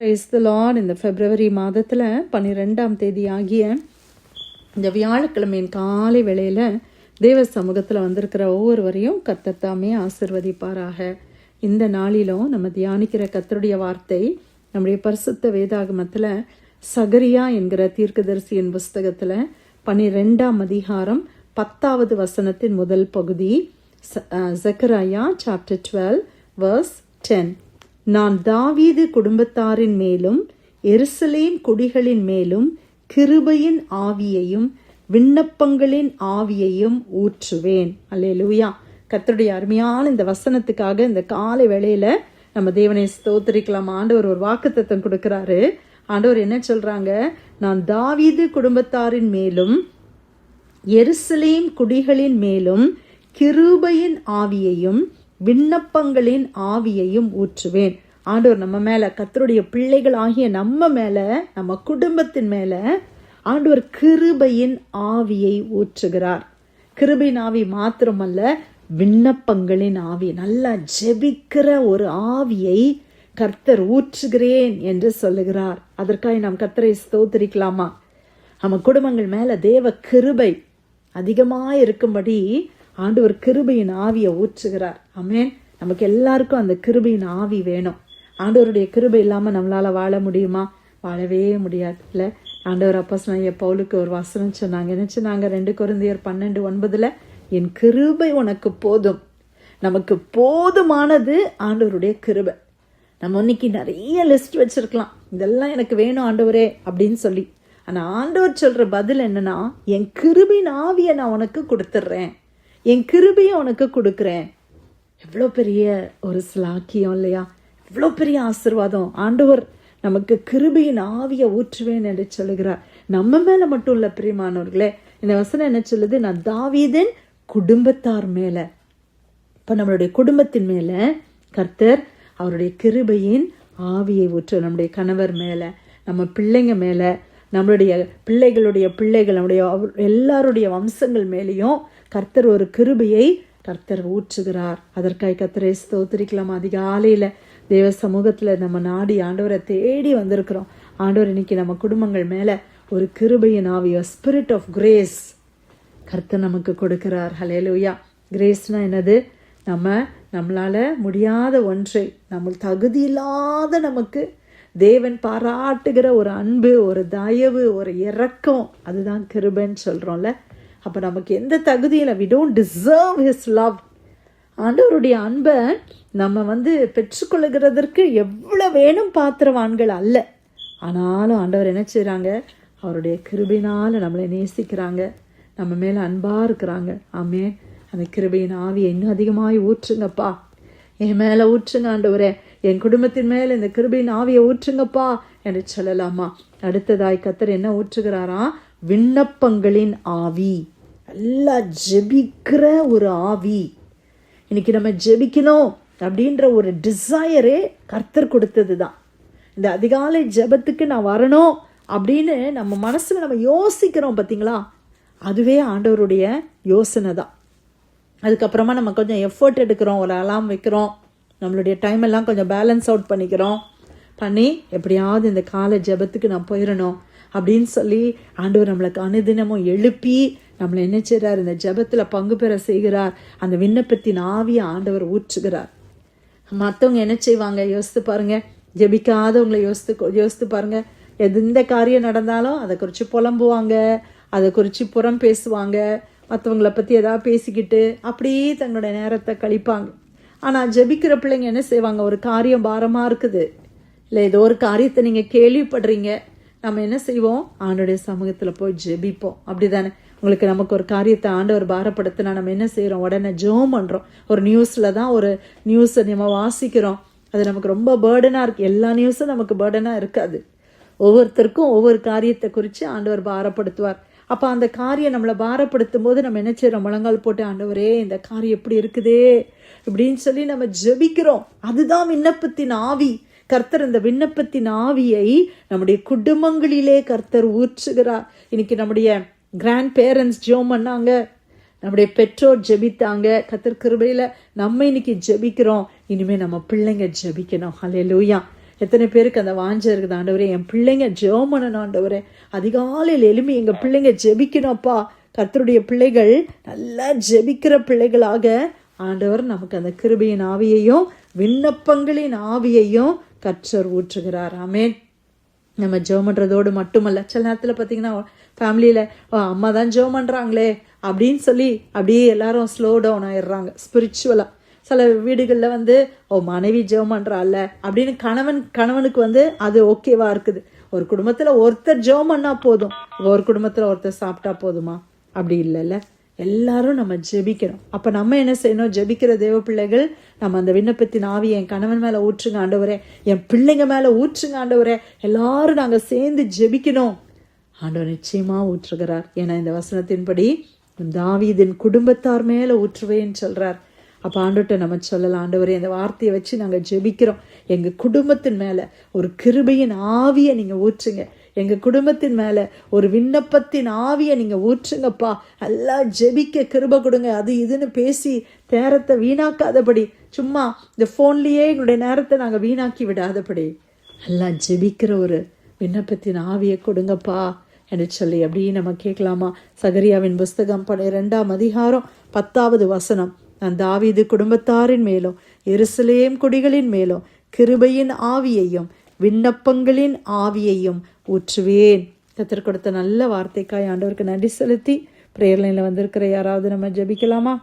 Praise the Lord. இந்த பிப்ரவரி மாதத்தில் 12ஆம் தேதி ஆகிய இந்த வியாழக்கிழமையின் காலை வேளையில் தேவ சமூகத்தில் வந்திருக்கிற ஒவ்வொருவரையும் கர்த்தர் தாமே ஆசிர்வதிப்பாராக. இந்த நாளிலும் நம்ம தியானிக்கிற கர்த்தருடைய வார்த்தை நம்முடைய பரிசுத்த வேதாகமத்தில் சகரியா என்கிற தீர்க்கதரிசியின் புஸ்தகத்தில் 12ஆம் அதிகாரம் 10வது வசனத்தின் முதல் பகுதி. சகரியா சாப்டர் 12 verse 10. நான் தாவீது குடும்பத்தாரின் மேலும் எருசலேம் குடிகளின் மேலும் கிருபையின் ஆவியையும் விண்ணப்பங்களின் ஆவியையும் ஊற்றுவேன். அல்லேலூயா. கர்த்தருடைய அருமையான இந்த வசனத்துக்காக இந்த காலை வேளையில நம்ம தேவனை ஸ்தோத்திரிக்கலாம். ஆண்டவர் ஒரு வாக்குத்தத்தம் கொடுக்கிறாரு. ஆண்டவர் என்ன சொல்றாங்க? நான் தாவீது குடும்பத்தாரின் மேலும் எருசலேம் குடிகளின் மேலும் கிருபையின் ஆவியையும் விண்ணப்பங்களின் ஆவியையும் ஊற்றுவேன். ஆண்டவர் நம்ம மேல, கர்த்தருடைய பிள்ளைகள் ஆகிய நம்ம மேல, நம்ம குடும்பத்தின் மேல ஆண்டவர் கிருபையின் ஆவியை ஊற்றுகிறார். கிருபையின் ஆவி மாத்திரமல்ல, விண்ணப்பங்களின் ஆவி, நல்லா ஜெபிக்கிற ஒரு ஆவியை கர்த்தர் ஊற்றுகிறேன் என்று சொல்லுகிறார். அதற்காக நாம் கர்த்தரை ஸ்தோத்திரிக்கலாமா? நம்ம குடும்பங்கள் மேல தேவ கிருபை அதிகமாக இருக்கும்படி ஆண்டவர் கிருபையின் ஆவியை ஊற்றுகிறார். ஆமென். நமக்கு எல்லாருக்கும் அந்த கிருபையின் ஆவி வேணும். ஆண்டவருடைய கிருபை இல்லாமல் நம்மளால வாழ முடியுமா? வாழவே முடியாது. இல்லை, ஆண்டவர் அப்போஸ்தலனாகிய பவுலுக்கு ஒரு வசனம் சொன்னாங்க. என்ன சொன்னாங்க? 2 கொரிந்தியர் 12:9 என் கிருபை உனக்கு போதும். நமக்கு போதுமானது ஆண்டவருடைய கிருபை. நம்ம இன்னைக்கு நிறைய லிஸ்ட் வச்சிருக்கலாம், இதெல்லாம் எனக்கு வேணும் ஆண்டவரே அப்படின்னு சொல்லி. ஆனால் ஆண்டவர் சொல்ற பதில் என்னன்னா, என் கிருபையின் ஆவியை நான் உனக்கு கொடுத்துட்றேன், என் கிருபையை உனக்கு கொடுக்குறேன். எவ்வளோ பெரிய ஒரு ஸ்லாக்கியம் இல்லையா? எவ்வளோ பெரிய ஆசீர்வாதம். ஆண்டவர் நமக்கு கிருபையின் ஆவியை ஊற்றுவேன் என்று சொல்லுகிறார். நம்ம மேல மட்டும் இல்ல பிரியமானவர்களே, இந்த வசனம் என்ன சொல்லுது? நான் தாவீதின் குடும்பத்தார் மேல. இப்ப நம்மளுடைய குடும்பத்தின் மேல கர்த்தர் அவருடைய கிருபையின் ஆவியை ஊற்று. நம்முடைய கணவர் மேல, நம்ம பிள்ளைங்க மேல, நம்மளுடைய பிள்ளைகளுடைய பிள்ளைகள், நம்முடைய எல்லாருடைய வம்சங்கள் மேலேயும் கர்த்தர் ஒரு கிருபையை கர்த்தர் ஊற்றுகிறார். அதற்காக கர்த்தரை ஸ்தோத்திரிக்கலாம். அதிகாலையில தேவ சமூகத்துல நம்ம நாடி ஆண்டவரை தேடி வந்திருக்கிறோம். ஆண்டவர் இன்னைக்கு நம்ம குடும்பங்கள் மேல ஒரு கிருபையின் ஆவியோ, ஸ்பிரிட் ஆஃப் கிரேஸ் கர்த்தர் நமக்கு கொடுக்கிறார். ஹல்லேலூயா. கிரேஸ்னா என்னது? நம்மளால முடியாத ஒன்றை, நம்ம தகுதி இல்லாத நமக்கு தேவன் பாராட்டுகிற ஒரு அன்பு, ஒரு தயவு, ஒரு இரக்கம், அதுதான் கிருபைன்னு சொல்றோம்ல. அப்ப நமக்கு எந்த தகுதியில, we don't deserve his love. ஆண்டவருடைய அன்பை நம்ம பெற்றுக்கொள்ளுகிறதற்கு எவ்வளவு வேணும் பாத்திரவான்கள் அல்ல. ஆனாலும் ஆண்டவர் என்ன செய்றாங்க? அவருடைய கிருபையினால நம்மளை நேசிக்கிறாங்க, நம்ம மேல அன்பா இருக்கிறாங்க. ஆமென். அந்த கிருபையின் ஆவியை இன்னும் அதிகமாய் ஊற்றுங்கப்பா, என் மேல ஊற்றுங்க ஆண்டவரே, என் குடும்பத்தின் மேல இந்த கிருபையின் ஆவியை ஊற்றுங்கப்பா என்று சொல்லலாமா? அடுத்ததாய் கர்த்தர் என்ன ஊற்றுகிறாரா? விண்ணப்பங்களின் ஆவி, நல்லா ஜெபிக்கிற ஒரு ஆவி. இன்னைக்கு நம்ம ஜெபிக்கணும் அப்படின்ற ஒரு டிசையரே கர்த்தர் கொடுத்தது தான். இந்த அதிகாலை ஜெபத்துக்கு நான் வரணும் அப்படின்னு நம்ம மனசுல நம்ம யோசிக்கிறோம் பார்த்தீங்களா? அதுவே ஆண்டவருடைய யோசனை தான். அதுக்கப்புறமா நம்ம கொஞ்சம் எஃபர்ட் எடுக்கிறோம், ஒரு அலாம் வைக்கிறோம், நம்மளுடைய டைம் எல்லாம் கொஞ்சம் பேலன்ஸ் அவுட் பண்ணி எப்படியாவது இந்த காலை ஜெபத்துக்கு நான் போயிடணும் அப்படின்னு சொல்லி ஆண்டவர் நம்மளுக்கு அனுதினமும் எழுப்பி நம்மளை என்ன செய்கிறார்? இந்த ஜெபத்தில் பங்கு பெற செய்கிறார். அந்த விண்ணப்பத்தின் ஆவியை ஆண்டவர் ஊற்றுகிறார். மற்றவங்க என்ன செய்வாங்க? யோசித்து பாருங்க. ஜெபிக்காதவங்களை யோசித்து பாருங்க. எந்த காரியம் நடந்தாலும் அதை குறித்து புலம்புவாங்க, அதை குறித்து புறம் பேசுவாங்க, மற்றவங்களை பற்றி ஏதாவது பேசிக்கிட்டு அப்படியே தங்களுடைய நேரத்தை கழிப்பாங்க. ஆனால் ஜெபிக்கிற பிள்ளைங்க என்ன செய்வாங்க? ஒரு காரியம் பாரமாக இருக்குது, இல்லை ஏதோ ஒரு காரியத்தை நீங்கள் கேள்விப்படுறீங்க, நம்ம என்ன செய்வோம்? ஆண்டவருடைய சமூகத்தில் போய் ஜெபிப்போம். அப்படிதானே? நமக்கு ஒரு காரியத்தை ஆண்டவர் பாரப்படுத்தினா நம்ம என்ன செய்கிறோம்? உடனே ஜெபம் பண்ணுறோம். ஒரு நியூஸில் தான் ஒரு நியூஸை நம்ம வாசிக்கிறோம், அது நமக்கு ரொம்ப பேர்டனாக இருக்குது. எல்லா நியூஸும் நமக்கு பேர்டனாக இருக்காது. ஒவ்வொருத்தருக்கும் ஒவ்வொரு காரியத்தை குறித்து ஆண்டவர் பாரப்படுத்துவார். அப்போ அந்த காரியம் நம்மளை பாரப்படுத்தும் போது நம்ம என்ன செய்கிறோம்? முழங்கால் போட்டு, ஆண்டவரே இந்த காரியம் எப்படி இருக்குதே இப்படின்னு சொல்லி நம்ம ஜெபிக்கிறோம். அதுதான் விண்ணப்பத்தின் ஆவி. கர்த்தர் இந்த விண்ணப்பத்தின் ஆவியை நம்முடைய குடும்பங்களிலே கர்த்தர் ஊற்றுகிறார். இன்னைக்கு நம்முடைய கிராண்ட் பேரண்ட்ஸ் ஜெபம் பண்ணாங்க, நம்முடைய பெற்றோர் ஜெபித்தாங்க. கர்த்தர் கிருபையில நம்ம இன்னைக்கு ஜெபிக்கிறோம். இனிமே நம்ம பிள்ளைங்க ஜெபிக்கணும். ஹல்லேலூயா. எத்தனை பேருக்கு அந்த வாஞ்சை இருக்குது, ஆண்டவரே என் பிள்ளைங்க ஜெபம் பண்ணணும், ஆண்டவரே அதிகாலையில் எழுப்பி எங்கள் பிள்ளைங்க ஜெபிக்கணும்ப்பா. கர்த்தருடைய பிள்ளைகள் நல்லா ஜெபிக்கிற பிள்ளைகளாக ஆண்டவர் நமக்கு அந்த கிருபையின் ஆவியையும் விண்ணப்பங்களின் ஆவியையும் கர்த்தர் ஊற்றுகிறார். ஆமென். நம்ம ஜெபம் பண்ணுறதோடு மட்டுமல்ல, சில நேரத்தில் பார்த்தீங்கன்னா ஃபேமிலியில் அம்மா தான் ஜெபம் பண்ணுறாங்களே அப்படின்னு சொல்லி அப்படியே எல்லாரும் ஸ்லோ டவுன் ஆயிடுறாங்க ஸ்பிரிச்சுவலாக. சில வீடுகளில் மனைவி ஜெபம் பண்ணுறாள்ல அப்படின்னு கணவனுக்கு அது ஓகேவா இருக்குது. ஒரு குடும்பத்தில் ஒருத்தர் ஜெபம் பண்ணா போதும், ஒரு குடும்பத்தில் ஒருத்தர் சாப்பிட்டா போதுமா? அப்படி இல்லைல்ல, எல்லாரும் நம்ம ஜெபிக்கணும். அப்போ நம்ம என்ன செய்யணும்? ஜெபிக்கிற தேவ பிள்ளைகள் நம்ம அந்த விண்ணப்பத்தின் ஆவியை என் கணவன் மேலே ஊற்றுங்க ஆண்டவரே, என் பிள்ளைங்க மேலே ஊற்றுங்க ஆண்டவரே, எல்லாரும் நாங்கள் சேர்ந்து ஜெபிக்கணும். ஆண்டவர் நிச்சயமாக ஊற்றுகிறார். ஏன்னா இந்த வசனத்தின்படி தாவீதின் குடும்பத்தார் மேலே ஊற்றுவேன்னு சொல்கிறார். அப்போ ஆண்டவர்கிட்ட நம்ம சொல்லலாம், ஆண்டவரே இந்த வார்த்தையை வச்சு நாங்கள் ஜெபிக்கிறோம், எங்கள் குடும்பத்தின் மேலே ஒரு கிருபையின் ஆவியை நீங்கள் ஊற்றுங்க, எங்கள் குடும்பத்தின் மேலே ஒரு விண்ணப்பத்தின் ஆவியை நீங்கள் ஊற்றுங்கப்பா, எல்லாம் ஜெபிக்க கிருபை கொடுங்க. அது இதுன்னு பேசி நேரத்தை வீணாக்காதபடி, சும்மா இந்த ஃபோன்லேயே எங்களுடைய நேரத்தை நாங்கள் வீணாக்கி விடாதபடி எல்லாம் ஜெபிக்கிற ஒரு விண்ணப்பத்தின் ஆவியை கொடுங்கப்பா என்று சொல்லி அப்படியே நம்ம கேட்கலாமா? சகரியாவின் புஸ்தகம் 12ஆம் அதிகாரம் 10வது வசனம். நான் தாவீது குடும்பத்தாரின் மேலும் எருசலேம் குடிகளின் மேலும் கிருபையின் ஆவியையும் விண்ணப்பங்களின் ஆவியையும் ஊற்றுவேன். கர்த்தர் கொடுத்த நல்ல வார்த்தைக்காய் ஆண்டவருக்கு நன்றி செலுத்தி பிரேயர் லைனில் வந்திருக்கிற யாராவது நம்ம ஜெபிக்கலாமா?